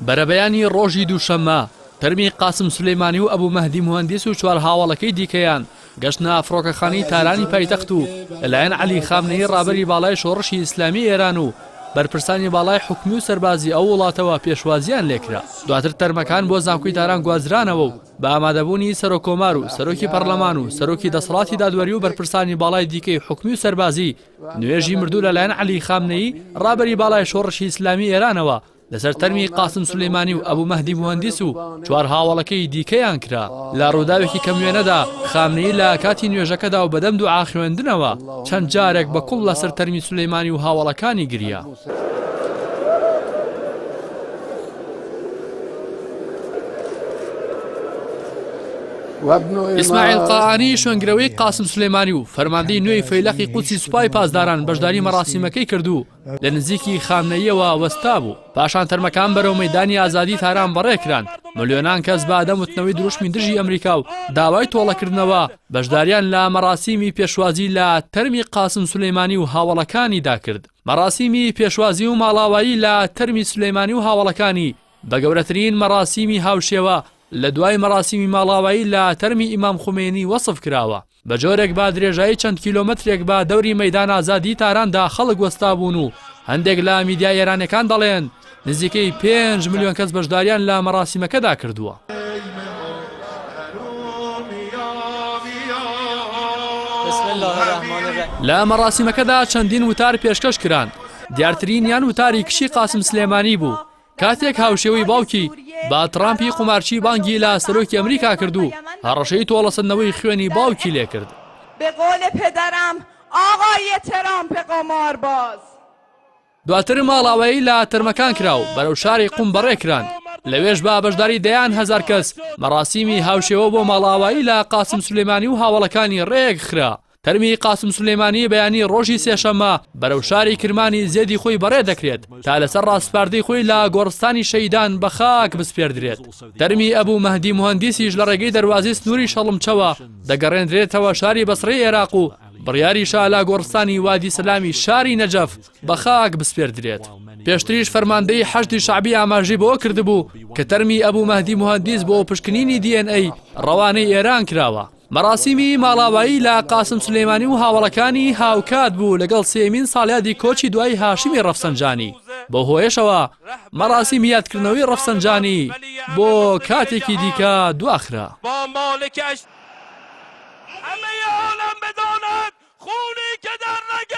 بەرەبەیانی ڕۆژی دووشەممە تەرمی قاسم سولەیمانی و ئەبوو مەهدی موهەندیس و چوار هاوڵەکەی دیکەیان گەشتە فڕۆکەخانەی تارانی پایتەخت و لەلایەن عەلی خامنەیی ڕابەری باڵای شۆڕشی ئیسلامی ئێران و بەرپرسانی باڵای حکومی و سەربازی ئەو وڵاتەوە پێشوازیان لێکرا. دواتر تەرمەکان بۆ زانکۆی تاران گوازرانەوە و بە ئامادەبوونی سەرۆکۆمار و سەرۆکی پەرلەمان و سەرۆکی دەسەڵاتی دادوەری و بەرپرسانی باڵای دیکەی حکومی و سەربازی نوێژی مردوو لەلایەن عەلی خامنەیی ڕابەری باڵای شۆڕشی ئیسلامی ئێرانەوە لەسەر تەرمی قاسم سولەیمانی و ئەبوو مەهدی موهەندیس و چوار هاوڵەکەی دیکەیان کرا. لە ڕووداوێکی کەموێنەدا خامنەیی لە کاتی نوێژەکەدا و بەدەم دوعا خوێندنەوە چەند جارێک بەکوڵ لەسەر تەرمی سولەیمانی و هاوڵەکانی گریا. ئیسماعیل قاعانی شوێنگرەوەی قاسم سولەیمانی و فەرماندەی نوێی فەیلەقی قودسی سوپای پاسداران بەشداری مەراسیمەکەی کردو لە نزیکی خامنەییەوە وەستا بوو. پاشان تەرمەکان بەرەو مەیدانی ئازادی تاران بەڕێکران. ملیۆنان کەس بە ئەدەموتنەوەی دروشمی دژی ئەمریکا و داوای تۆڵەکردنەوە بەشداریان لە مەراسیمی پێشوازی لە تەرمی قاسم سولەیمانی و هاوڵەکانیدا کرد. مەراسیمی پێشوازی و ماڵاوایی لە تەرمی سولەیمانی و هاوڵەکانی بە گەورەترین مەراسیمی هاوشێوە لە دوای مەراسیمی ماڵاوایی لە تەرمی ئیمام خومێنی وەسف کراوە. بە جۆرێک با درێژایی چەند کیلۆمەترێک بە دەوری مەیدان ئازادی تاراندا خەڵک وەستا بوون و هەندێک لە میدیای ئێرانەکان دەڵێن نزیکەی 5 ملیۆن کەس بەشداریان لە مەراسیمەکەدا کردووە. لە مەراسیمەکەدا چەندین وتار پێشکەش کران. دیارترینیان وتاری کشی قاسم سلێمانی بوو. کاتێک هاوشێوەی باوکی با ترامپی قومارچی بانگی لە سەرۆکی ئەمریکا کردو هەڕەشەی تۆڵەسەندنەوەی خوێنی باوکی لێ کرد. به قول پدرم آقای ترامپ قمارباز. دواتر ماڵاوایی لە تەرمەکان کراو بەرەو شاری قوم بەڕێکران. لەوێش با بەشداری دەیان هەزار کەس مەراسیمی هاوشێوە بۆ ماڵاوایی لە قاسم سولەیمانی و هاوڵەکانی ڕێک خرا. تەرمی قاسم سولەیمانی بەیانی ڕۆژی سێشەممە بەرەو شاری کرمانی زێدی خۆی بەڕێ دەکرێت تا لەسەر ڕاستپاردەی خۆی لە گۆڕستانی شەیدان بە خاک بسپێردرێت. تەرمی ئەبوو مەهدی موهەندیسیش لە ڕێگەی دەروازەی سنووری شەڵمچەوە دەگەڕێنرێتەوە شاری بەسڕەی عێراق و بڕیاریشا لە گۆڕستانی وادی سەلامی شاری نەجەف بە خاک بسپێردرێت. پێشتریش فەرماندەی حەشدی شعبی ئاماژەی بۆ کردبوو کە تەرمی ئەبوو مەهدی موهەندیس بۆ پشکنینی DNA ڕەوانەی ئێران کراوە. مەراسیمی ماڵاوایی لە قاسم سولەیمانی و هاوڵەکانی هاوکات بوو لەگەڵ سێمین ساڵیادی کۆچی دوای هاشمی ڕەفسەنجانی. بۆ هۆیشەوە مەراسیمی یادکردنەوەی ڕەفسەنجانی بۆ کاتێکی دیکە دواخرا. همه عالم بداند خونی که در رگ